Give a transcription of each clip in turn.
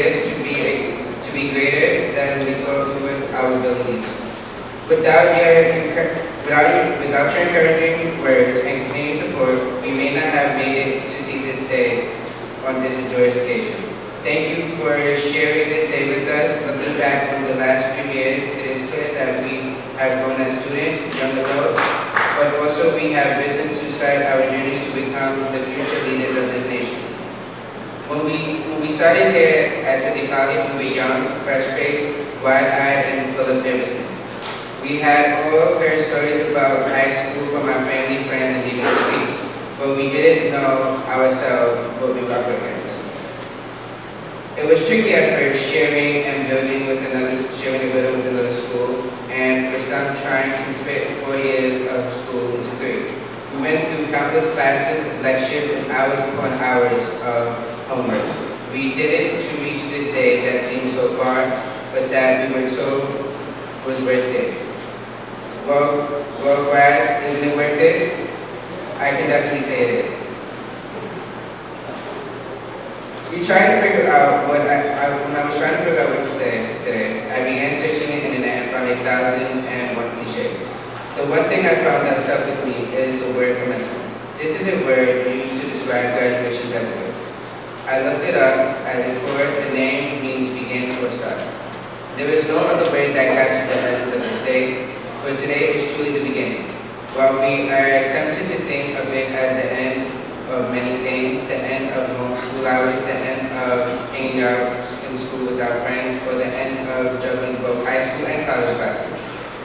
ideas to be greater than we thought we were our abilities. Without your encouraging words and continued support, we may not have made it to see this day on this joyous occasion. Thank you for sharing this day with us. Looking back on the last few years, it is clear that we have grown as students, young adults, but also we have risen to start our journeys to become the future leaders of this nation. When we started here at City College, we were young, fresh-faced, wide-eyed, and full of nervousness. We had all heard stories about high school from our family, friends, and even colleagues, but we didn't know ourselves what we were up against. It was tricky at first, sharing a building with another school, and for some trying to fit 4 years of school into 3. We went through countless classes, lectures, and hours upon hours of homework. We did it to reach this day that seemed so far, but that we were told was worth it. Well, grads, isn't it worth it? I can definitely say it is. We tried to figure out when I was trying to figure out what to say today, I began searching the internet and found 1,001 cliches. The one thing I found that stuck with me is the word commencement. This is a word used to describe graduations everywhere. I looked it up as it for the name means begin or start. There is no other word that captures the essence of this day, but today is truly the beginning. While we are tempted to think of it as the end of many things, the end of most school hours, the end of hanging out in school with our friends, or the end of juggling both high school and college classes,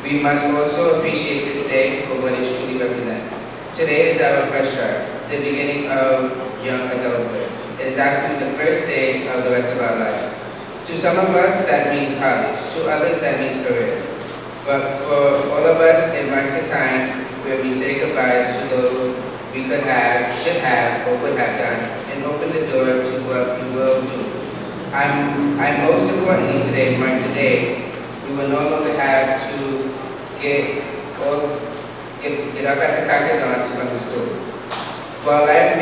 we must also appreciate this day for what it truly represents. Today is our fresh start, the beginning of young adulthood. It is actually the first day of the rest of our life. To some of us, that means college. To others, that means career. But for all of us, it marks a time where we say goodbyes to those we could have, should have, or would have done, and open the door to what we will do. I most importantly today mark the day we will no longer have to get up at the crack of dawn to come to school. While life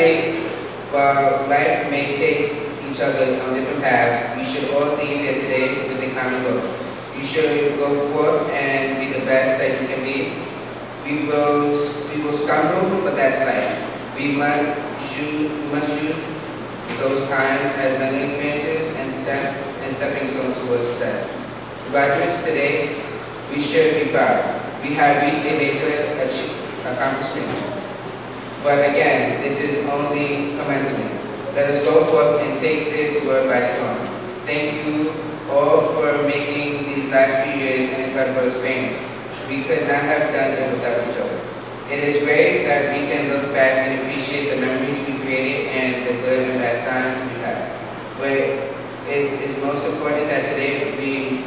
may take each other on different paths, we should all leave here today with a common goal. You should go forth and be the best that you can be. We will stumble, but that's life. We must use those times as learning experiences and stepping stones towards success. Graduates today, we should be proud. We have reached a major accomplishment. But again, this is only commencement. Let us go forth and take this world by storm. Thank you all for making these last few years an incredible experience. We could not have done it without each other. It is great that we can look back and appreciate the memories we created and the good and bad times we had. But it is most important that today we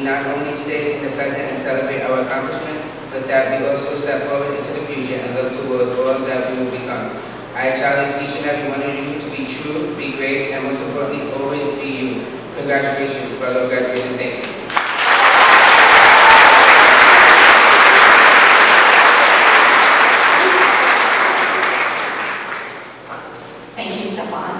not only sit in the present and celebrate our accomplishment, but that we also step forward into the future and look towards all that we will become. I challenge each and every one of you to be true, be great, and most importantly, always be you. Congratulations, fellow graduates, and thank you. Thank you, Stefan.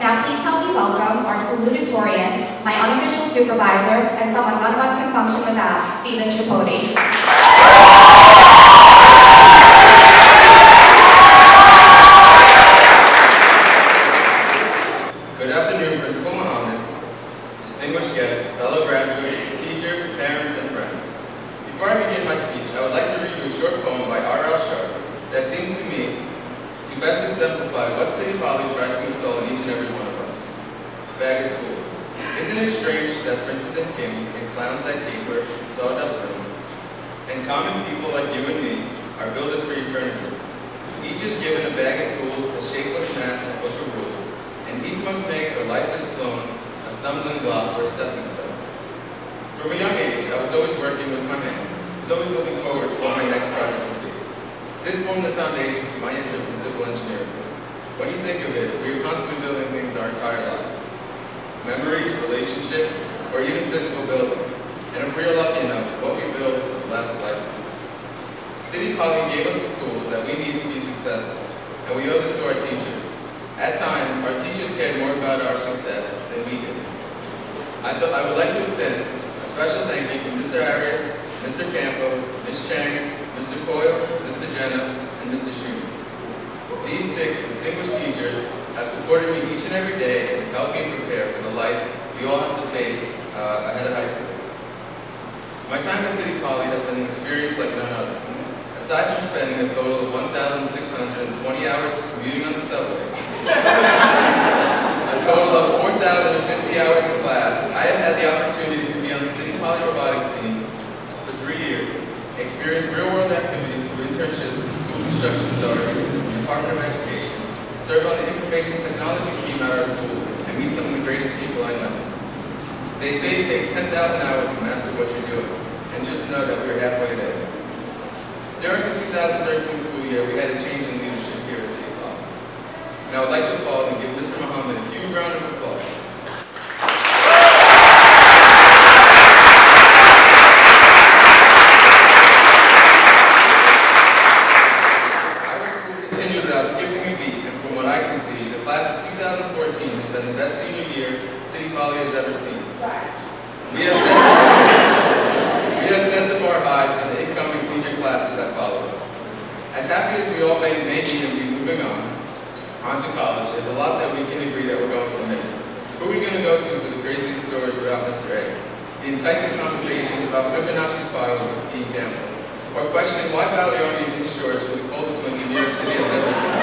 Now please help me welcome our salutatorian, my unofficial supervisor, and someone none of us can function without, Stephen Tripodi. Good afternoon, Principal Muhammad, distinguished guests, fellow graduates, teachers, parents, and friends. Before I begin my speech, I would like to read you a short poem by R.L. Sharp that seems to me to best exemplify what City College tries to install in each and every one of us. Bag of tools. Isn't it strange that princes and kings and clowns like paper, sawdust rooms, and common people like you and me are builders for eternity? Each is given a bag of tools, a shapeless mass, and a book of rules, and each must make her lifeless stone a stumbling block or a stepping stone. From a young age, I was always working with my hands. I was always looking forward to what my next project would be. This formed the foundation for my interest in civil engineering. When you think of it, we are constantly building things our entire lives. Memories, relationships, or even physical buildings. And if we are lucky enough, what we build will last a lifetime. City College gave us the tools that we need to be successful, and we owe this to our teachers. At times, our teachers cared more about our success than we did. I would like to extend a special thank you to Mr. Arias, Mr. Campo, Ms. Chang, Mr. Coyle, Mr. Jenna, and Mr. Schumer. These 6 distinguished teachers have supported me each and every day and helped me prepare for the life we all have to face ahead of high school. My time at City Poly has been an experience like none other. Aside from spending a total of 1,620 hours commuting on the subway, a total of 4,050 hours of class, I have had the opportunity to be on the City Poly robotics team for 3 years, experience real-world activities through internships with the School Construction Authority, the Department of Education, serve on the information technology team at our school, and meet some of the greatest people I know. They say it takes 10,000 hours to master what you're doing, and just know that we're halfway there. During the 2013 school year, we had a change in leadership here at City Poly. And I would like to pause and give Mr. Muhammad a huge round of applause. Our school continued without skipping a beat, and from what I can see, the class of 2014 has been the best senior year City Poly has ever seen. We have set the bar high for the incoming senior classes that follow. As happy as we all may be and be moving on to college, there's a lot that we can agree that we're going to miss. Who are we going to go to for the craziest stories about Mr. A? The enticing conversations about Fibonacci spirals with Dean Campbell, or questioning why Baleone is in shorts for the coldest winter New York City has ever seen.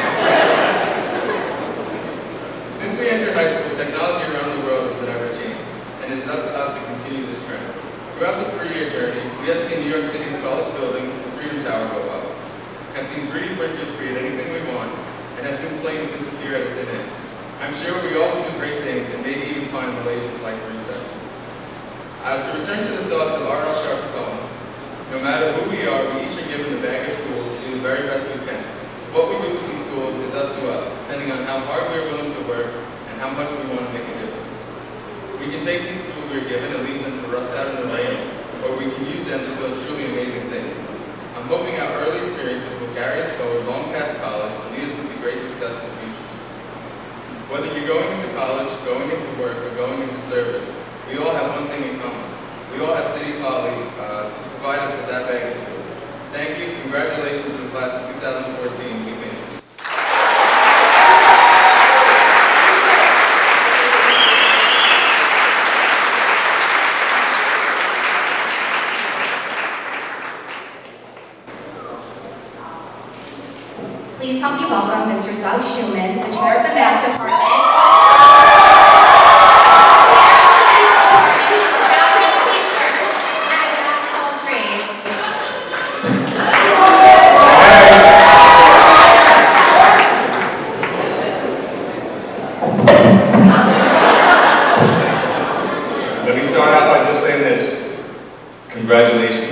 Since we entered high school, technology around the world has been ever-changing, and it is up to us to continue this trend. Throughout the 3-year journey, we have seen New York City's tallest building, the Freedom Tower, go up, have seen 3D printers create anything we want, and have seen planes disappear at thin end. I'm sure we all will do great things and maybe even find Malaysian Flight 37. To return to the thoughts of R.L. Sharp's poem, no matter who we are, we each are given the bag of tools to do the very best we can. What we do with these tools is up to us, depending on how hard we are willing to work and how much we want to make a difference. We can take these tools we are given and leave them to rust out in the rain, or we can use them to build truly amazing things. I'm hoping our early experiences will carry us forward long past college and lead us into great successful futures. Whether you're going into college, going into work, or going into service, we all have one thing in common. We all have City Poly to provide us with that bag of tools. Thank you. Congratulations to the class of 2014. We made it. Please help me welcome Mr. Doug Schuman, the chair of the math department. Let me start out by just saying this. Congratulations.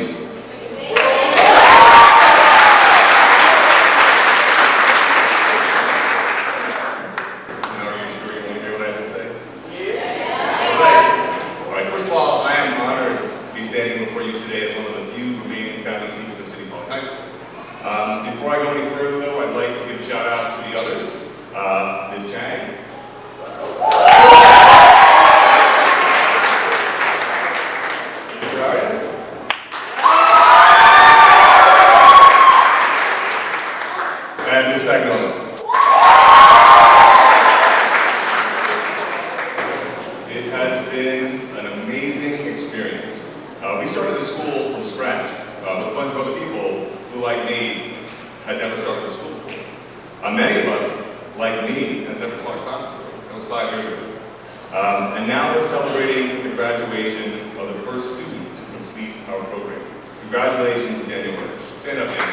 Before I go any further, though, I'd like to give a shout out to the others. Ms. Chang. Mr. Arias. And Ms. Spagnuolo. It has been an amazing experience. We started the school from scratch with a bunch of other people who, like me, had never started a school. Many of us, like me, had never taught a class before. That was 5 years ago. And now we're celebrating the graduation of the first student to complete our program. Congratulations, Daniel Lynch. Stand up, Daniel.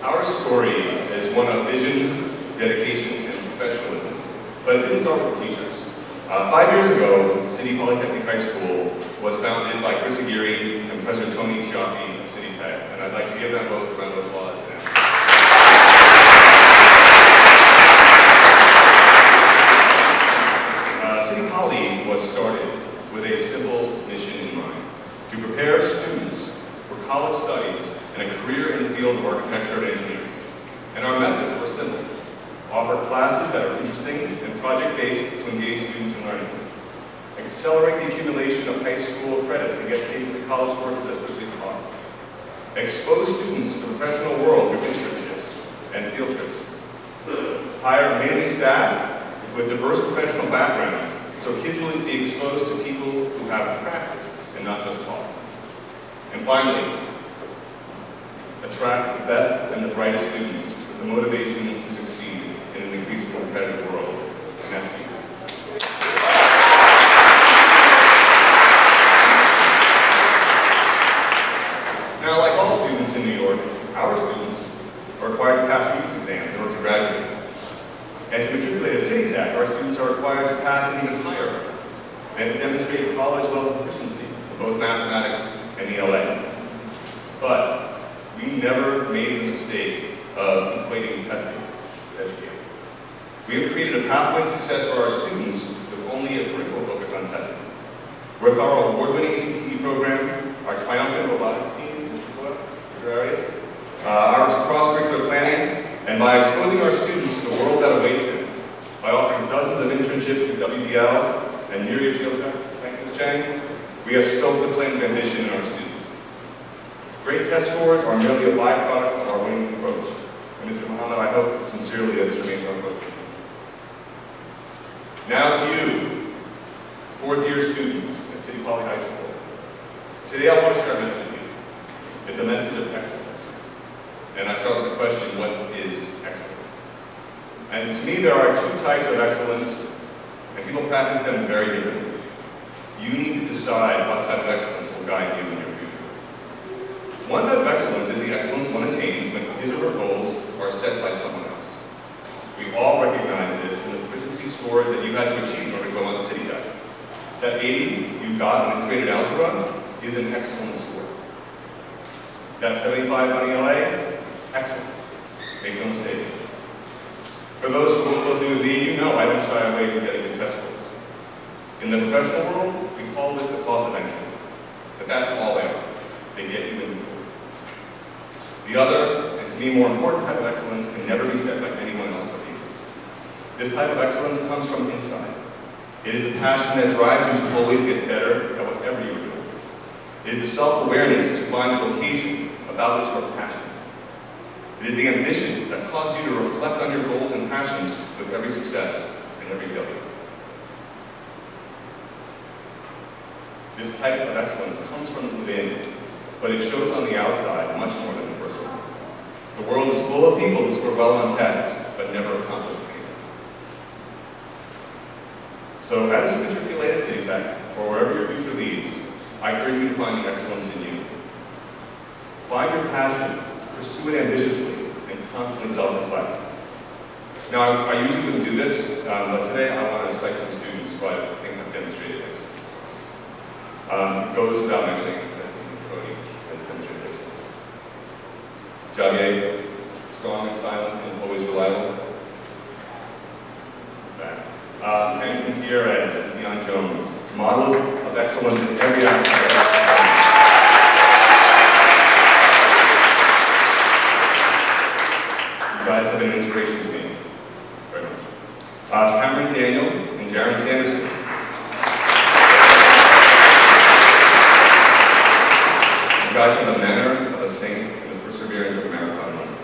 Our story is one of vision, dedication, and professionalism. But it didn't start with the teachers. 5 years ago, City Polytechnic High School was founded by Chris Aguirre and Professor Tony Chiappi of City Tech, and I'd like to give them both a round of applause now. City Poly was started with a simple mission in mind: to prepare students for college studies and a career in fields of architecture and engineering. And our methods were simple. Offer classes that are interesting and project-based to engage students in learning. Accelerate the accumulation of high school credits to get kids into college courses as quickly as possible. Expose students to the professional world through internships and field trips. Hire amazing staff with diverse professional backgrounds so kids will be exposed to people who have practiced and not just taught. And finally, attract the best and the brightest students with the motivation to succeed in an increasingly competitive world. And that's you. Now, like all students in New York, our students are required to pass entrance exams in order to graduate. And to matriculate at City Tech, our students are required to pass an even higher hurdle and to demonstrate college-level proficiency in both mathematics and ELA. But we never made the mistake of equating testing with education. We have created a pathway to success for our students with only a critical focus on testing. With our award-winning CTE program, our triumphant robotics team, our cross-curricular planning, and by exposing our students to the world that awaits them, by offering dozens of internships with WDL and myriad field trips, thank you, Ms. Chang, we have stoked the flame of ambition in our students. Great test scores are merely a byproduct of our winning approach. And Mr. Muhammad, I hope sincerely that this remains our approach. Now to you, fourth-year students at City Poly High School. Today I want to share a message with you. It's a message of excellence. And I start with the question, what is excellence? And to me, there are two types of excellence, and people practice them very differently. You need to decide what type of excellence will guide you in your future. One type of excellence is the excellence one attains when his or her goals are set by someone else. We all recognize this in the proficiency scores that you had to achieve in order to go on to City Tech. That 80 you got in integrated algebra is an excellent score. That 75 on ELA, excellent. Make no mistake. For those who work closely with me, you know I don't shy away from getting good test scores. In the professional world, we call this the cost of entry. But that's all they are. They get you in the door. The other, and to me more important type of excellence can never be set by anyone else but you. This type of excellence comes from inside. It is the passion that drives you to always get better at whatever you're doing. It is the self-awareness to find the vocation about which you are passionate. It is the ambition that causes you to reflect on your goals and passions with every success and every failure. This type of excellence comes from within, but it shows on the outside much more than the personal. The world is full of people who score well on tests, but never accomplish anything. So as you matriculate at City Tech, or wherever your future leads, I encourage you to find the excellence in you. Find your passion, pursue it ambitiously, and constantly self-reflect. Now, I usually wouldn't do this, but today I want to cite some students who I think have demonstrated excellence. It goes without mentioning that Cody has demonstrated excellence. Javier, strong and silent and always reliable. Henry Gutierrez and Deion Jones, models of excellence in every aspect of life. You guys have been an inspiration to me. Very much. Cameron Daniel and Jaron Sanderson. You guys have the manner of a saint and the perseverance of a marathon runner.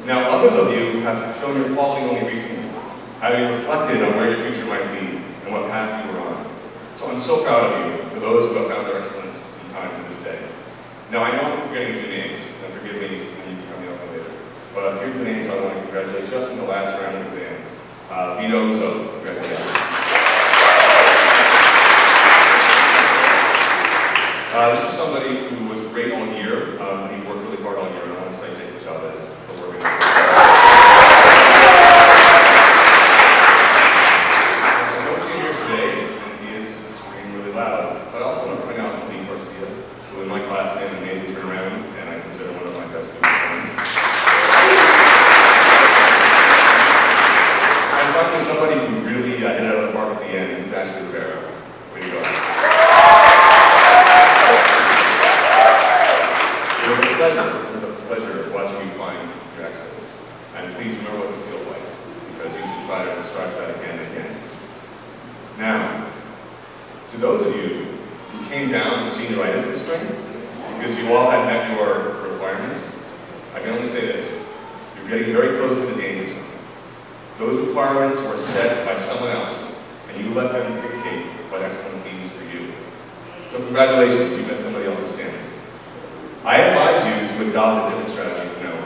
Now, others of you have shown your quality only recently, having reflected on where your future might be and what path you were on. So I'm so proud of you for those who have found their excellence in time to this day. Now, I know I'm forgetting a few names, and forgive me, I need to come up with later. But here's the names I want to congratulate just in the last round of exams. Vito Uzzo, congratulations. This is somebody who was great all year, and he worked really hard all year, and I want to say Jacob Chavez for working hard. I don't see him here today, and he is screaming really loud, but I also want to point out Lee Garcia, who in my class did an amazing turnaround, and I consider one of my best student friends. And finally, somebody who really hit it out of the park at the end is Ashley Rivera. Way to go. pleasure watching you climb your excellence. And please remember what this feels like, because you should try to strive that again and again. Now, to those of you who came down to senioritis this spring, because you all had met your requirements, I can only say this: you're getting very close to the danger zone. Those requirements were set by someone else, and you let them dictate what excellence means for you. So congratulations, you met somebody else's standards. I advise you to adopt a different strategy from now on.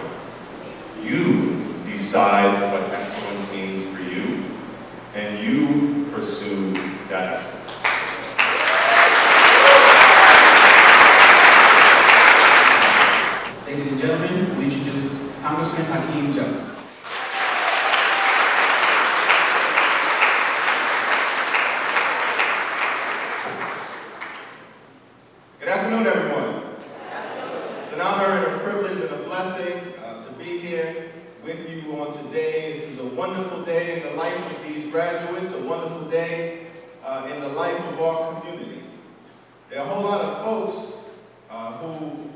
You decide what excellence means for you, and you pursue that excellence. Ladies and gentlemen, we introduce Congressman Hakeem Jeffries. Good afternoon, everyone. It's an honor and a privilege and a blessing to be here with you on today. This is a wonderful day in the life of these graduates, a wonderful day in the life of our community. There are a whole lot of folks who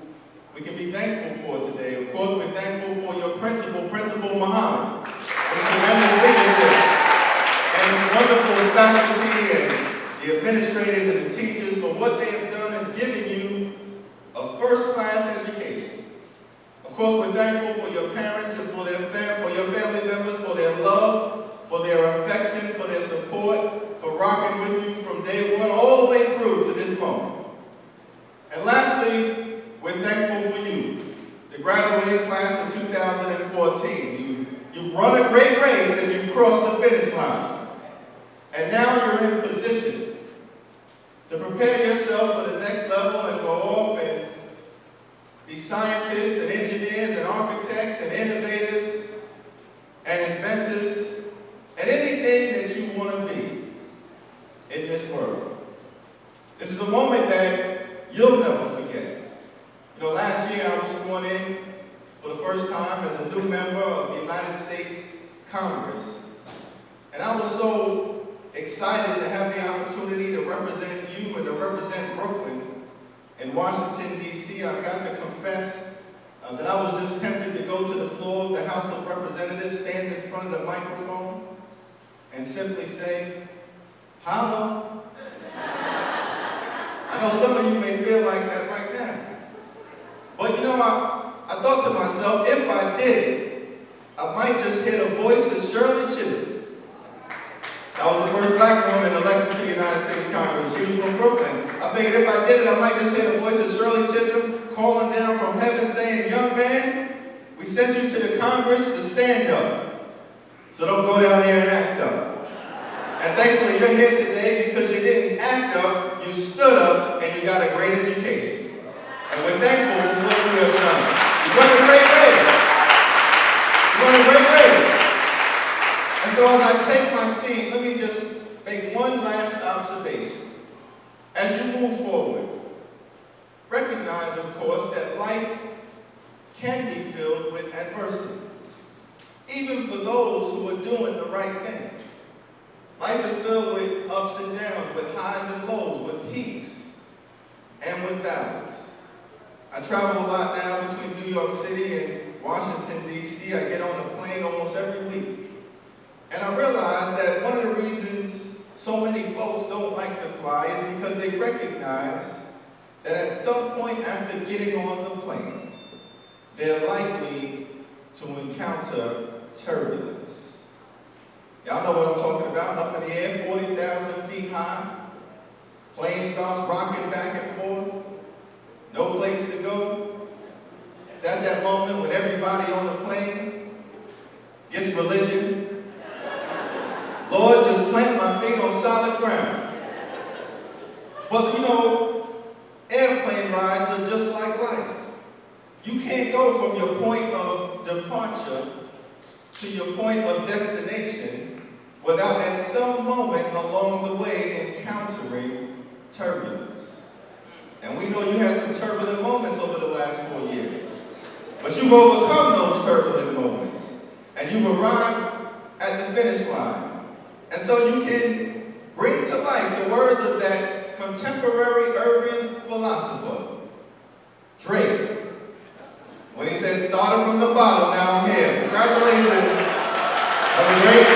we can be thankful for today. Of course, we're thankful for your principal, Principal Muhammad, for his tremendous leadership, and his wonderful faculty and the administrators and the teachers for what they have done in giving you a first-class education. Of course, we're thankful for your parents and for your family members, for their love, for their affection, for their support, for rocking with you from day one all the way through to this moment. And lastly, we're thankful for you, the graduating class of 2014. You've run a great race and you've crossed the finish line. And now you're in position to prepare yourself for the next level and go off and be scientists and engineers and architects and innovators and inventors and anything that you want to be in this world. This is a moment that you'll never forget. You know, last year I was sworn in for the first time as a new member of the United States Congress. And I was so excited to have the opportunity to represent you and to represent Brooklyn in Washington, D.C. I've got to confess that I was just tempted to go to the floor of the House of Representatives, stand in front of the microphone, and simply say, "Holla." I know some of you may feel like that right now. But you know, I thought to myself, if I did, I might just hear the voice of Shirley Chisholm. That was the first black woman elected to the United States Congress. She was from Brooklyn. I figured if I did it, I might just hear the voice of Shirley Chisholm calling down from heaven saying, "Young man, we sent you to the Congress to stand up. So don't go down there and act up." And thankfully, you're here today because you didn't act up, you stood up, and you got a great education. And we're thankful for what you have done. You run a great race. You run a great race. And so as I take my seat, let me just make one last observation. As you move forward, recognize, of course, that life can be filled with adversity, even for those who are doing the right thing. Life is filled with ups and downs, with highs and lows, with peaks and with valleys. I travel a lot now between New York City and Washington, D.C. I get on a plane almost every week. And I realize that one of the reasons so many folks don't like to fly is because they recognize that at some point after getting on the plane, they're likely to encounter turbulence. Y'all know what I'm talking about. Up in the air, 40,000 feet high. Plane starts rocking back and forth. No place to go. It's at that moment when everybody on the plane gets religion. Lord, just plant my feet on solid ground. But you know, airplane rides are just like life. You can't go from your point of departure to your point of destination without at some moment along the way encountering turbulence. And we know you had some turbulent moments over the last 4 years. But you've overcome those turbulent moments. And you've arrived at the finish line. And so you can bring to life the words of that contemporary urban philosopher, Drake. started from the bottom, now I'm here. Congratulations. That was great.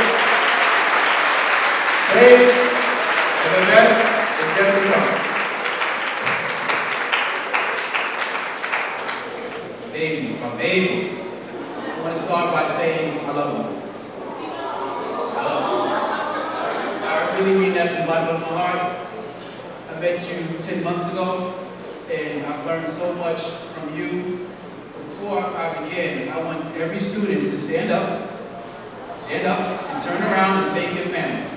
Dave, and the best is yet to come. Babies, my babies. I want to start by saying I love you. I love you. I really mean that from the bottom of my heart. I met you 10 months ago, and I've learned so much from you. Before I begin, I want every student to stand up, and turn around and thank your family.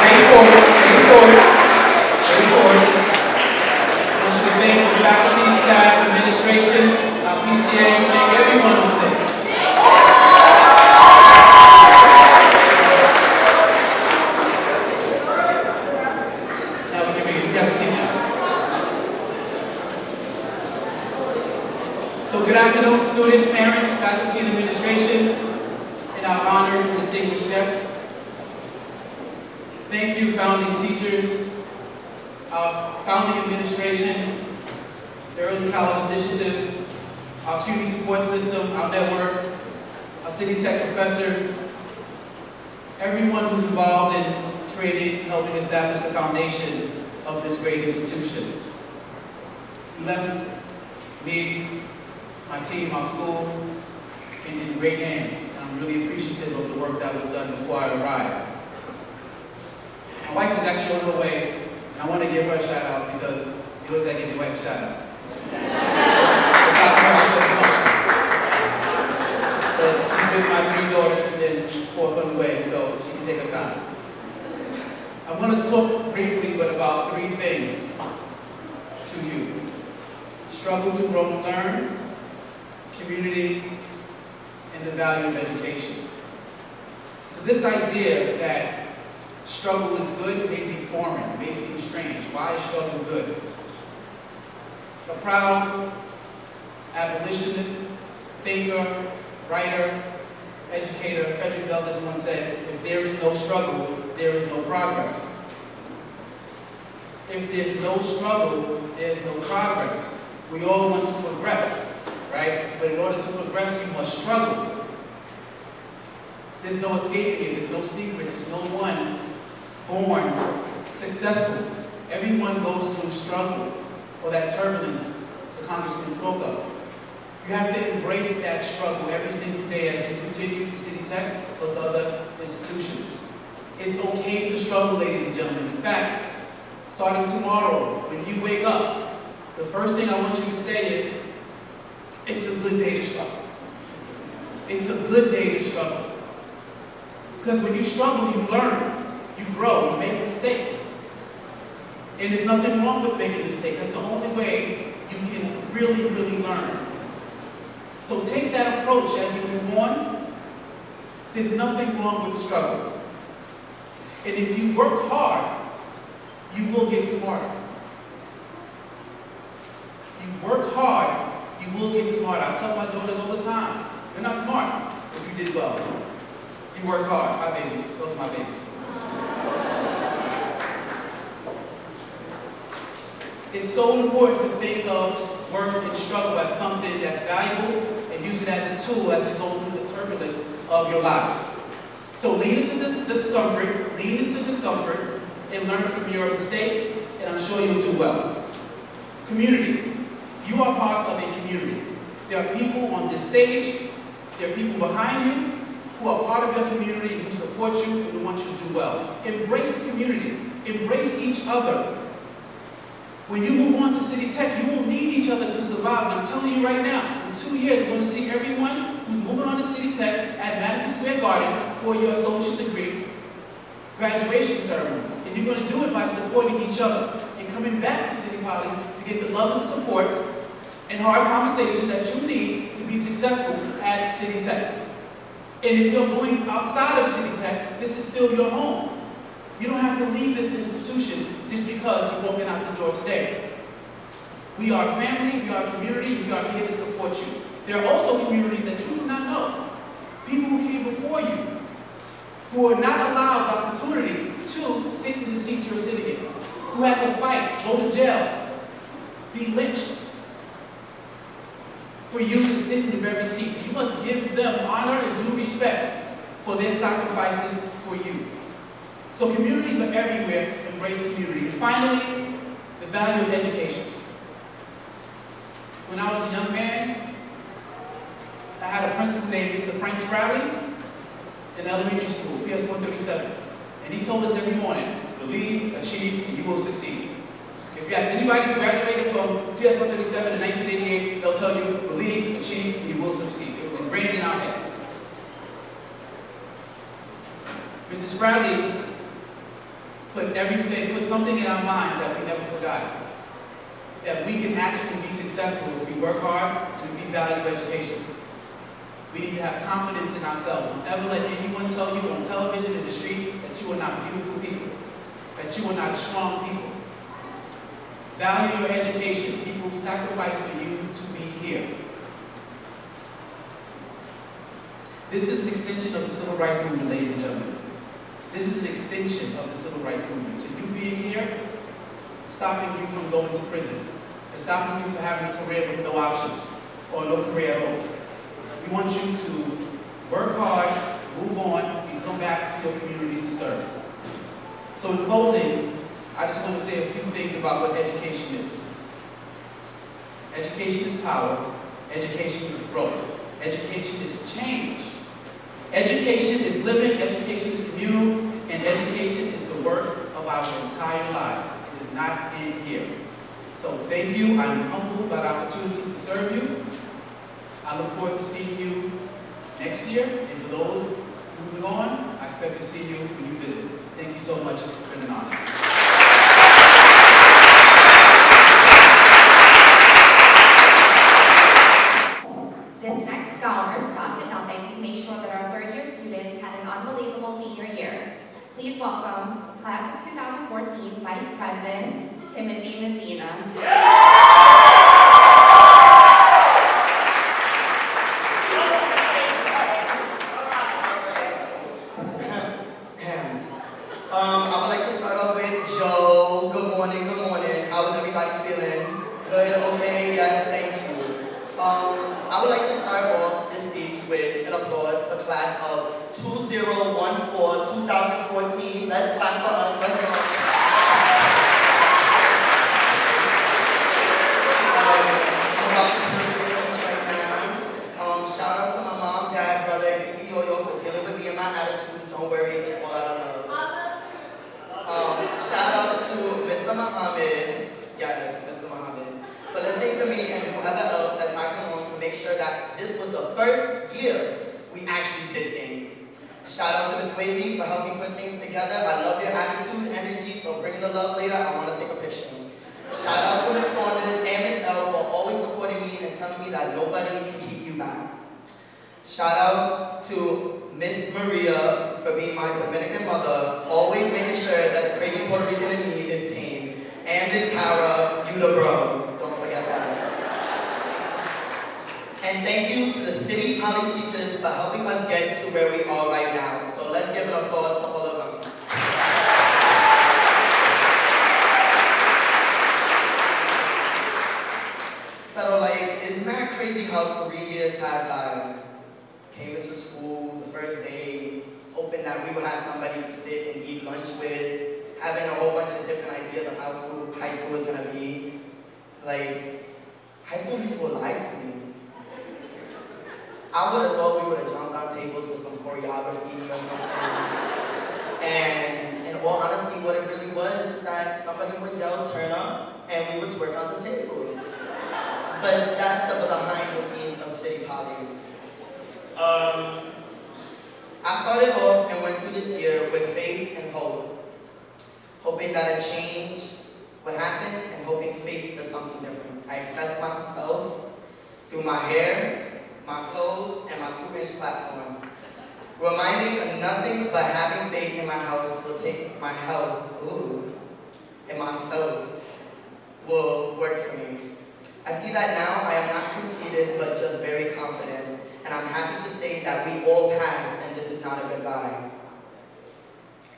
Stay forward. I want you to thank the faculty, staff, administration, our PTA, thank everyone on stage. Now we have a seat now. So good afternoon, students, parents, faculty, and administration, and our honored distinguished guests. Thank you, founding teachers, our founding administration, the Early College Initiative, our CUNY support system, our network, our City Tech professors, everyone who's involved in helping establish the foundation of this great institution. You left me, my team, our school, in great hands, and I'm really appreciative of the work that was done before I arrived. My wife is actually on her way, and I want to give her a shout out because you always have to give your wife a shout out. Without her, I couldn't function. But she's with my 3 daughters and 4th on the way, so she can take her time. I want to talk briefly but about 3 things to you. Struggle to grow and learn, community, and the value of education. So this idea that struggle is good may be foreign, may seem strange. Why is struggle good? A proud abolitionist, thinker, writer, educator, Frederick Douglass once said, if there is no struggle, there is no progress. If there's no struggle, there's no progress. We all want to progress, right? But in order to progress, you must struggle. There's no escaping it, there's no secrets, there's no one born successful. Everyone goes through struggle or that turbulence the Congressman spoke of. You have to embrace that struggle every single day as you continue to City Tech or to other institutions. It's okay to struggle, ladies and gentlemen. In fact, starting tomorrow, when you wake up, the first thing I want you to say is, it's a good day to struggle. It's a good day to struggle. Because when you struggle, you learn. You grow, you make mistakes. And there's nothing wrong with making mistakes. That's the only way you can really, really learn. So take that approach as you move on. There's nothing wrong with struggle. And if you work hard, you will get smarter. You work hard, you will get smarter. I tell my daughters all the time, you're not smart if you did well. You work hard. My babies, those are my babies. It's so important to think of work and struggle as something that's valuable and use it as a tool as you go through the turbulence of your lives. So lean into this discomfort, and learn from your mistakes, and I'm sure you'll do well. Community. You are part of a community. There are people on this stage, there are people behind you who are part of your community, who support you, and who want you to do well. Embrace community. Embrace each other. When you move on to City Tech, you will need each other to survive. And I'm telling you right now, in 2 years, we're going to see everyone who's moving on to City Tech at Madison Square Garden for your associate's degree graduation ceremonies. And you're going to do it by supporting each other and coming back to City College to get the love and support and hard conversations that you need to be successful at City Tech. And if you're going outside of City Tech, this is still your home. You don't have to leave this institution just because you're walking out the door today. We are family, we are community, we are here to support you. There are also communities that you do not know. People who came before you, who are not allowed the opportunity to sit in the seats you're sitting in, who had to fight, go to jail, be lynched, for you to sit in the very seat. You must give them honor and due respect for their sacrifices for you. So communities are everywhere. Embrace community. And finally, the value of education. When I was a young man, I had a principal named Mr. Frank Sprouty in elementary school, PS 137. And he told us every morning, believe, achieve, and you will succeed. If you ask anybody who graduated from PS 137 in 1988, they'll tell you, believe, achieve, and you will succeed. It was ingrained in our heads. Mrs. Sprouty put something in our minds that we never forgot. That we can actually be successful if we work hard and if we value education. We need to have confidence in ourselves. Don't ever let anyone tell you on television, in the streets, that you are not beautiful people, that you are not strong people. Value your education. People sacrifice for you to be here. This is an extension of the civil rights movement, ladies and gentlemen. This is an extension of the civil rights movement. So you being here, stopping you from going to prison. It's stopping you from having a career with no options or no career at all. We want you to work hard, move on, and come back to your communities to serve. So in closing, I just want to say a few things about what education is. Education is power. Education is growth. Education is change. Education is living. Education is communal. And education is the work of our entire lives. It does not end here. So thank you. I'm humbled by the opportunity to serve you. I look forward to seeing you next year. And for those moving on, I expect to see you when you visit. Thank you so much. It's been an honor. This next scholar stopped at nothing to make sure that our third-year students had an unbelievable senior year. Please welcome Class of 2014 Vice President Timothy Medina. I would like to start off with Joe. Good morning, good morning. How is everybody feeling? Good, okay, yes, thank you. I would like to start off this speech with an applause for class of 2014. Let's clap for us, let's go. Shout out to my mom, dad, brother, and yo for dealing with me and my attitude. Don't worry, it's all out of love. Shout out to Mr. Muhammad, yes, Mr. Muhammad, for listening to me and whoever else that tagged along to make sure that this was the first year we actually did things. Shout out to Ms. Whaley for helping put things together. I love your attitude, energy, so bring the love later. I want to take a picture. Shout out to Ms. Saunders and Ms. L for always supporting me and telling me that nobody can keep you back. Shout out to Miss Maria for being my Dominican mother, always making sure that the crazy Puerto Rican in me is tame. And Miss Tara, you the bro. Don't forget that. And thank you to the City College teachers for helping us get to where we are right now. So let's give an applause to all of them. So like, isn't that crazy how 3 years passed by? Came into school the first day, hoping that we would have somebody to sit and eat lunch with, having a whole bunch of different ideas of how high school was gonna be. Like, high school used to lie to me. I would have thought we would have jumped on tables with some choreography or something. And in all honesty, what it really was is that somebody would yell, turn up, and we would twerk on the tables. But that's the behind the scenes of City College. I started off and went through this year with faith and hope, hoping that a change would happen and hoping faith for something different. I expressed myself through my hair, my clothes, and my 2-inch platform, reminding nothing but having faith in my house will take my health, and myself will work for me. I see that now I am not conceited, but just very confident. And I'm happy to say that we all passed, and this is not a goodbye.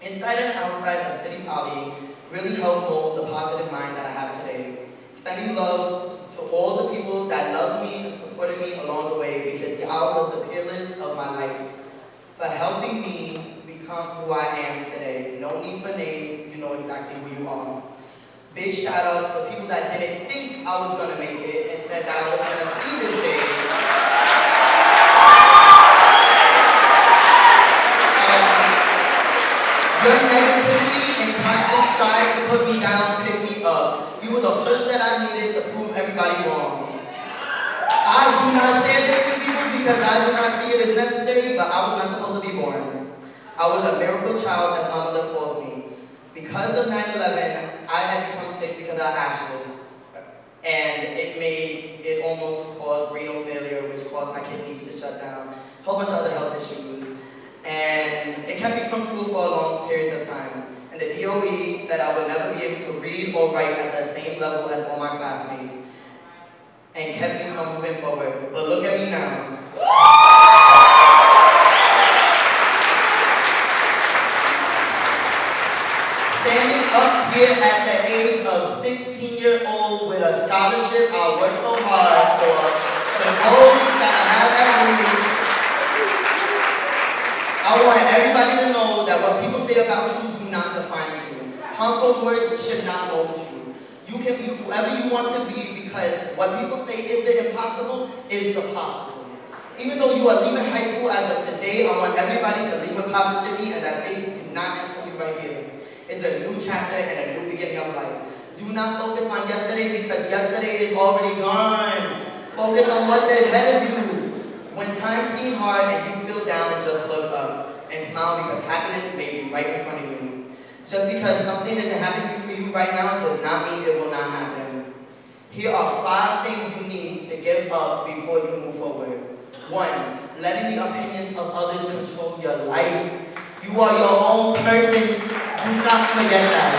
inside and outside of City Poly, really helped mold the positive mind that I have today. Sending love to all the people that loved me and supported me along the way, because y'all was the pillars of my life. For helping me become who I am today. No need for names, you know exactly who you are. Big shout outs for people that didn't think I was gonna make it and said that I was gonna see this day. Your negativity and constant strive to put me down, pick me up. You were the push that I needed to prove everybody wrong. I do not share this with people because I do not see it as necessary, but I was not supposed to be born. I was a miracle child, as my mother calls me. Because of 9/11, I had become sick because of accident. And it almost caused renal failure, which caused my kidneys to shut down. A whole bunch of other health issues. And it kept me from school for a long period of time. And the DOE said I would never be able to read or write at the same level as all my classmates. And kept me from moving forward. But look at me now. Standing up here at the age of 16-year-old with a scholarship I worked so hard for, the goals that I have at reach. I want everybody to know that what people say about you do not define you. Harmful words should not mold you. You can be whoever you want to be, because what people say is the impossible is the possible. Even though you are leaving high school as of today, I want everybody to leave with positivity, and that things do not end you right here. It's a new chapter and a new beginning of life. Do not focus on yesterday, because yesterday is already gone. Focus on what's ahead of you. When times seem hard and you feel down, just look up and smile, because happiness may be right in front of you. Just because something isn't happening for you right now does not mean it will not happen. Here are 5 things you need to give up before you move forward. 1, letting the opinions of others control your life. You are your own person. Do not forget that.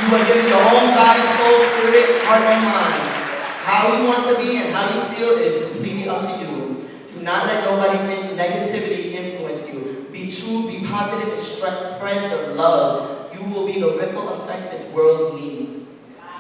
You are given your own body, soul, spirit, heart, and mind. How you want to be and how you feel is completely up to you. Do not let nobody's negativity influence you. Be true, be positive, and spread the love. You will be the ripple effect this world needs.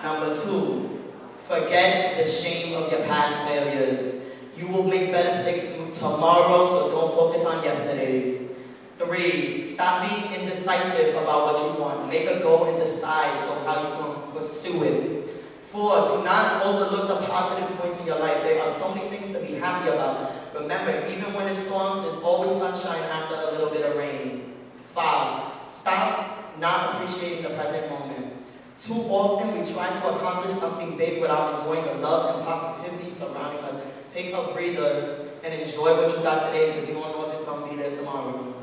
Number 2, forget the shame of your past failures. You will make better mistakes tomorrow, so don't focus on yesterday's. 3, stop being indecisive about what you want. Make a goal and decide how you're going to pursue it. 4, do not overlook the positive points in your life. There are so many things to be happy about. Remember, even when it storms, there's always sunshine after a little bit of rain. 5, stop not appreciating the present moment. Too often we try to accomplish something big without enjoying the love and positivity surrounding us. Take a breather and enjoy what you got today, because you don't know if it's going to be there tomorrow.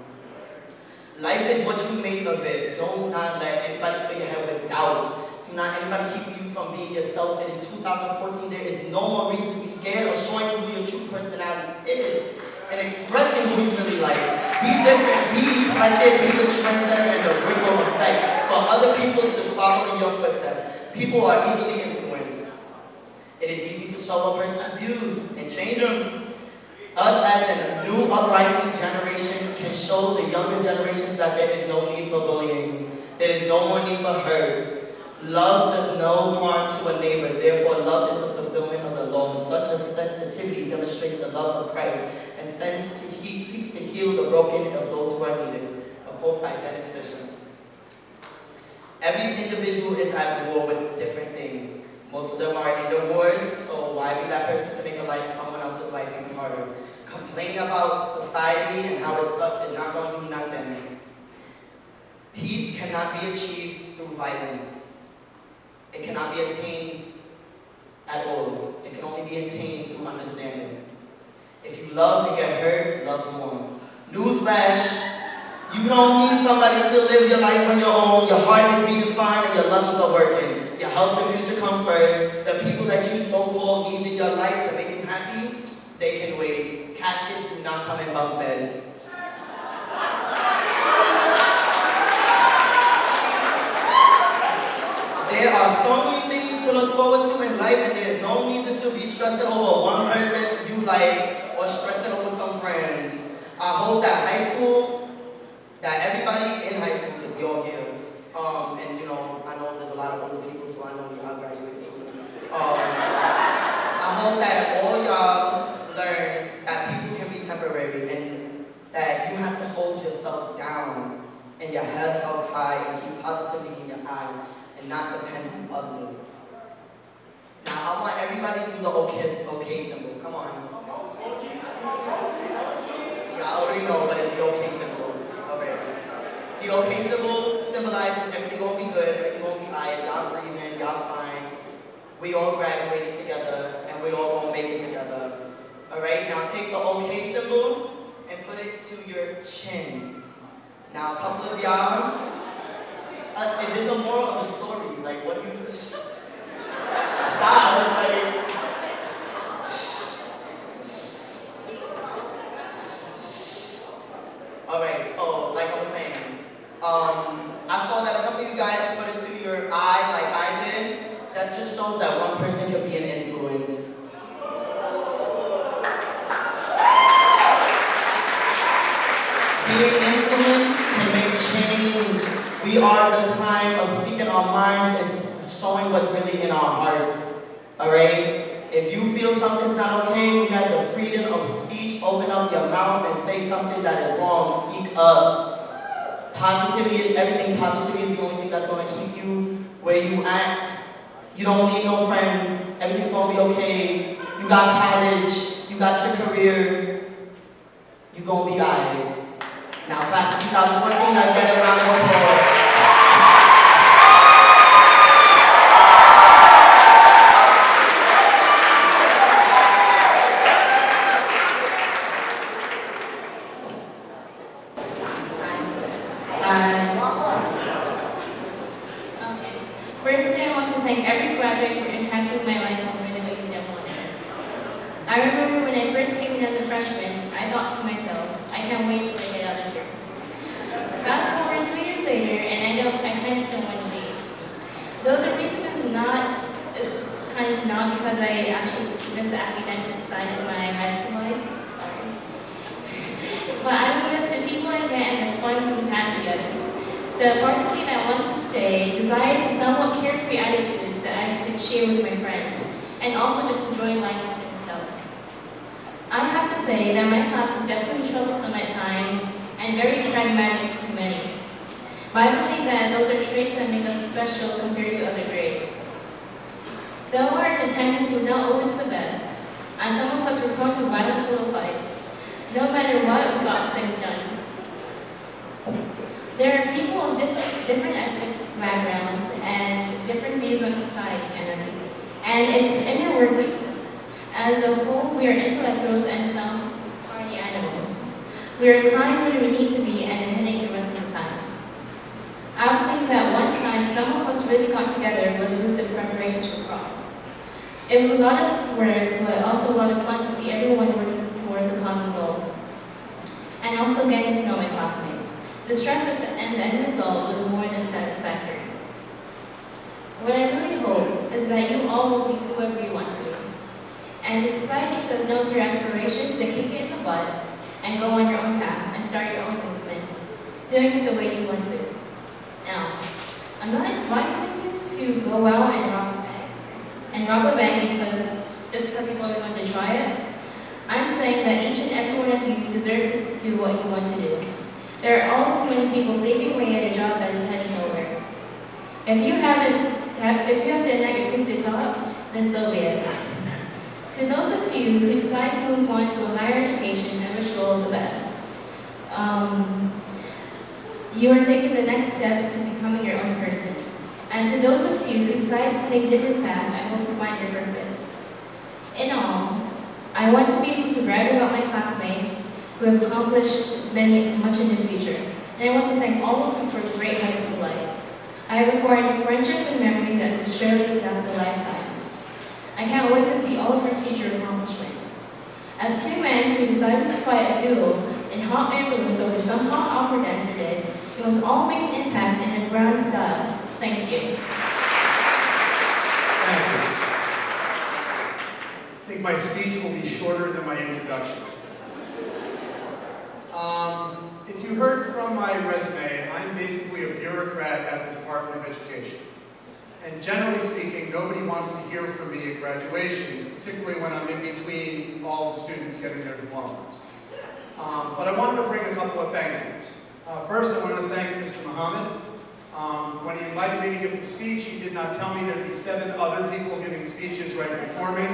Life is what you make of it. Don't not let anybody fill your head with doubt. Do not anybody keep you from being yourself. It is 2014. There is no more reason to be scared of showing who your true personality is and expressing who you really like. Be different. Be like this. Be the trendsetter and the ripple effect for other people to follow in your footsteps. People are easily influenced. It is easy to show a person's views and change them. Us as a new uprising generation can show the younger generations that there is no need for bullying. There is no more need for hurt. Love does no harm to a neighbor. Therefore, love is the fulfillment of the law. Such a sensitivity demonstrates the love of Christ and seeks to heal the broken of those who are needed. A quote by Dennis Fisher. Every individual is at war with different things. Most of them are in the wars, so why be that person to make someone else's life even harder? Complaining about society and how it sucks is not going to do nothing. Peace cannot be achieved through violence. It cannot be attained at all. It can only be attained through understanding. If you love and get hurt, love more. Newsflash, you don't need somebody to live your life on your own. Your heart is beating fine and your lungs are working. Your health and future come first. The people that you so-called need in your life to make you happy, they can wait. Caskets do not come in bunk beds. There are so many things to look forward to in life, and there is no reason to be stressing over one person you like or stressing over some friends. I hope that everybody in high school, because we all get keep your head held high, and keep positivity in your eye, and not depend on others. Now, I want everybody to do the okay symbol. Come on. Yeah, I already know, but it's the okay symbol. Okay. The okay symbol symbolizes everything gonna be good, everything gonna be alright, y'all breathing, y'all fine. We all graduated together, and we all gonna make it together. Alright, now take the okay symbol and put it to your chin. Now, a couple of y'all, it is a moral of the story. Like, what do you stop? Like, alright, so like I was saying, I saw that a couple of you guys put it to your eye like I did. That just shows that one person can be an influence. Being influence can make change. We are the time of speaking our minds and showing what's really in our hearts. Alright? If you feel something's not okay, we have the freedom of speech. Open up your mouth and say something that is wrong. Speak up. Positivity is everything. Positivity is the only thing that's going to keep you where you at. You don't need no friends. Everything's going to be okay. You got college. You got your career. You're going to be alright. Now, class of 2014, let's get a round of applause. Okay. Firstly, I want to thank every graduate for impacting my life more than it step one. I remember when I first came in as a freshman, I thought to myself, I can't wait till I get out of here. Fast forward 2 years later, and I kind of don't want to leave. Though the reason is not, it's kind of not because I actually missed the academic side of my high school life. Sorry. But I miss the people I met and the fun we had together. The faculty that wants to stay desires a somewhat carefree attitude that I could share with my friends, and also just enjoy life in itself. I have to say that my class was definitely troublesome at times and very pragmatic to many. But I believe that those are traits that make us special compared to other grades. Though our attendance was not always the best, and some of us were prone to violent little fights, no matter what, we got things done. There are people of different ethnic backgrounds and different views on society generally, and it's inner workings. As a whole, we are intellectuals and some party animals. We are kind when we need to be and a headache the rest of the time. I believe that one time some of us really got together was with the preparations for prom. It was a lot of work, but also a lot of fun to see everyone working towards a common goal. And also getting to know my classmates. The stress and the end result was more than satisfactory. What I really hope is that you all will be whoever you want to be. And if society says no to your aspirations, then kick it in the butt and go on your own path and start your own movement, doing it the way you want to. Now, I'm not advising you to go out and rob a bank just because you've always wanted to try it. I'm saying that each and every one of you deserve to do what you want to do. There are all too many people saving away at a job that is heading nowhere. If you have the negative to talk, then so be it. To those of you who decide to move on to a higher education, I wish you all the best. You are taking the next step to becoming your own person. And to those of you who decide to take a different path, I hope you find your purpose. In all, I want to be able to brag about my classmates who have accomplished much in the future. And I want to thank all of you for a great high school life. I have acquired friendships and memories that will surely last a lifetime. I can't wait to see all of your future accomplishments. As two men who decided to fight a duel in hot air balloons over some hot opera dancer did, we must all make an impact in a grand style. Thank you. Thank you. I think my speech will be shorter than my introduction. If you heard from my resume, I'm basically a bureaucrat at the Department of Education. And generally speaking, nobody wants to hear from me at graduations, particularly when I'm in between all the students getting their diplomas. But I wanted to bring a couple of thank yous. First, I want to thank Mr. Muhammad. When he invited me to give the speech, he did not tell me there'd be 7 other people giving speeches right before me.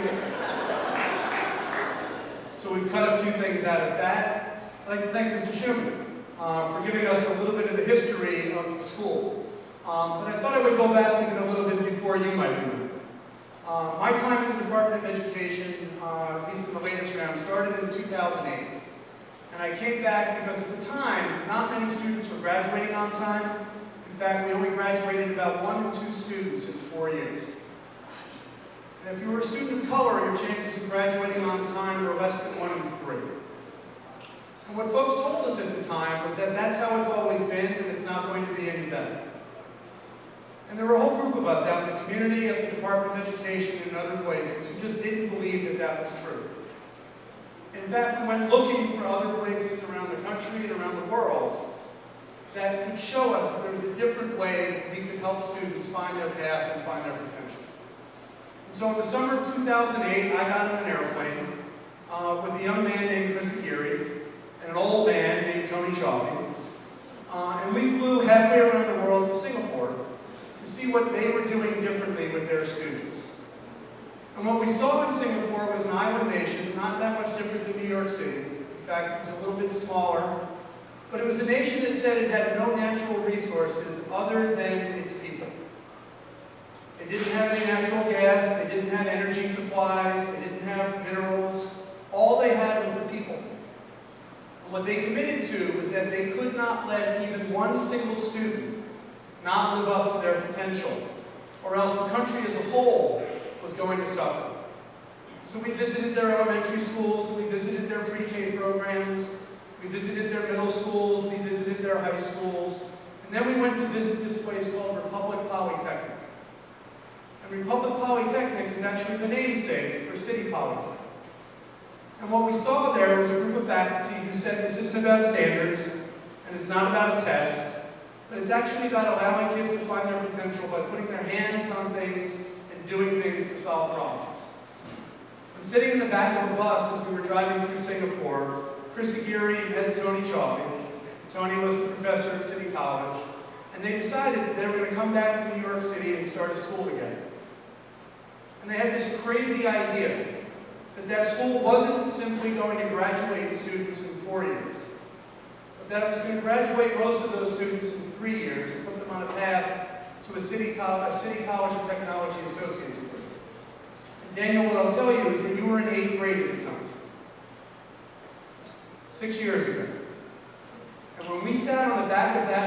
So we've cut a few things out of that. I'd like to thank Mr. Schuman for giving us a little bit of the history of the school. But I thought I would go back even a little bit before you might remember. My time in the Department of Education, at least in the latest round, started in 2008. And I came back because at the time, not many students were graduating on time. In fact, we only graduated about 1 or 2 students in 4 years. And if you were a student of color, your chances of graduating on time were less than 1 in 3. And what folks told us at the time was that that's how it's always been, and it's not going to be any better. And there were a whole group of us out in the community, at the Department of Education, and other places who just didn't believe that that was true. In fact, we went looking for other places around the country and around the world that could show us that there was a different way that we could help students find their path and find their potential. And so in the summer of 2008, I got on an airplane with a young man named Chris Aguirre and an old man named Tony Chaffee. And we flew halfway around the world to Singapore to see what they were doing differently with their students. And what we saw in Singapore was an island nation, not that much different than New York City. In fact, it was a little bit smaller. But it was a nation that said it had no natural resources other than its people. They didn't have any natural gas, they didn't have energy supplies, they didn't have minerals. All they had was the people. And what they committed to was that they could not let even one single student not live up to their potential, or else the country as a whole was going to suffer. So we visited their elementary schools, we visited their pre-K programs, we visited their middle schools, we visited their high schools, and then we went to visit this place called Republic Polytechnic. And Republic Polytechnic is actually the namesake for City Polytechnic. And what we saw there was a group of faculty who said this isn't about standards, and it's not about a test, but it's actually about allowing kids to find their potential by putting their hands on things and doing things to solve problems. And sitting in the back of a bus as we were driving through Singapore, Chris Aguirre met Tony Chaffee. Tony was the professor at City College, and they decided that they were going to come back to New York City and start a school together. And they had this crazy idea that that school wasn't simply going to graduate students in 4 years, but that it was going to graduate most of those students in 3 years and put them on a path to a City College of Technology associate degree. And Daniel, what I'll tell you is that you were in 8th grade at the time. 6 years ago. And when we sat on the back of that